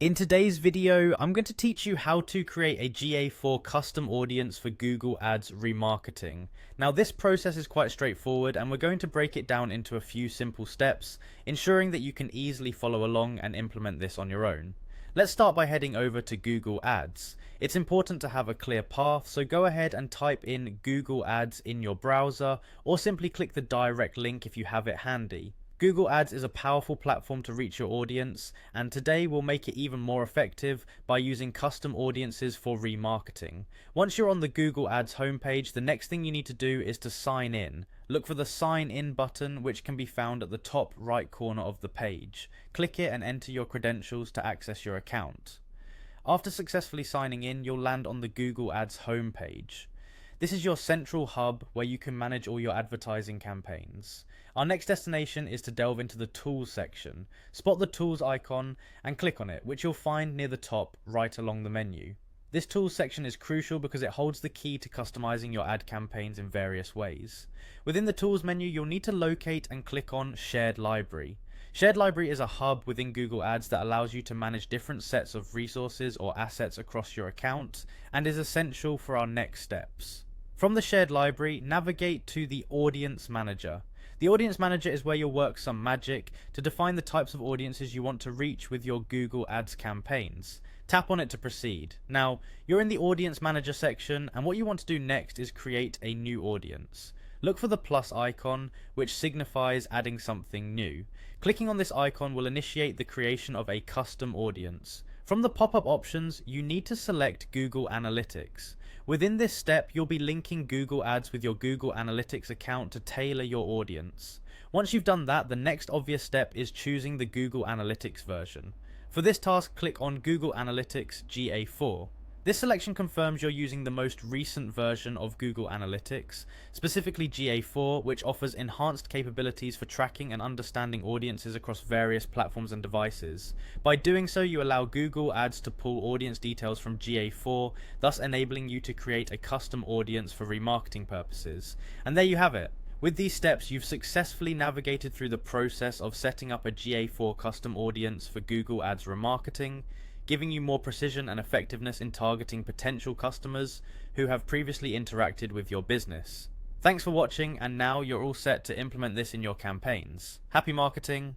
In today's video, I'm going to teach you how to create a GA4 custom audience for Google Ads remarketing. Now, this process is quite straightforward and we're going to break it down into a few simple steps, ensuring that you can easily follow along and implement this on your own. Let's start by heading over to Google Ads. It's important to have a clear path, so go ahead and type in Google Ads in your browser or simply click the direct link if you have it handy. Google Ads is a powerful platform to reach your audience, and today we'll make it even more effective by using custom audiences for remarketing. Once you're on the Google Ads homepage, the next thing you need to do is to sign in. Look for the sign in button, which can be found at the top right corner of the page. Click it and enter your credentials to access your account. After successfully signing in, you'll land on the Google Ads homepage. This is your central hub where you can manage all your advertising campaigns. Our next destination is to delve into the Tools section. Spot the Tools icon and click on it, which you'll find near the top right along the menu. This Tools section is crucial because it holds the key to customizing your ad campaigns in various ways. Within the Tools menu, you'll need to locate and click on Shared Library. Shared Library is a hub within Google Ads that allows you to manage different sets of resources or assets across your account and is essential for our next steps. From the Shared Library, navigate to the Audience Manager. The Audience Manager is where you'll work some magic to define the types of audiences you want to reach with your Google Ads campaigns. Tap on it to proceed. Now, you're in the Audience Manager section, and what you want to do next is create a new audience. Look for the plus icon, which signifies adding something new. Clicking on this icon will initiate the creation of a custom audience. From the pop-up options, you need to select Google Analytics. Within this step, you'll be linking Google Ads with your Google Analytics account to tailor your audience. Once you've done that, the next obvious step is choosing the Google Analytics version. For this task, click on Google Analytics GA4. This selection confirms you're using the most recent version of Google Analytics, specifically GA4, which offers enhanced capabilities for tracking and understanding audiences across various platforms and devices. By doing so, you allow Google Ads to pull audience details from GA4, thus enabling you to create a custom audience for remarketing purposes. And there you have it. With these steps, you've successfully navigated through the process of setting up a GA4 custom audience for Google Ads remarketing, giving you more precision and effectiveness in targeting potential customers who have previously interacted with your business. Thanks for watching, and now you're all set to implement this in your campaigns. Happy marketing!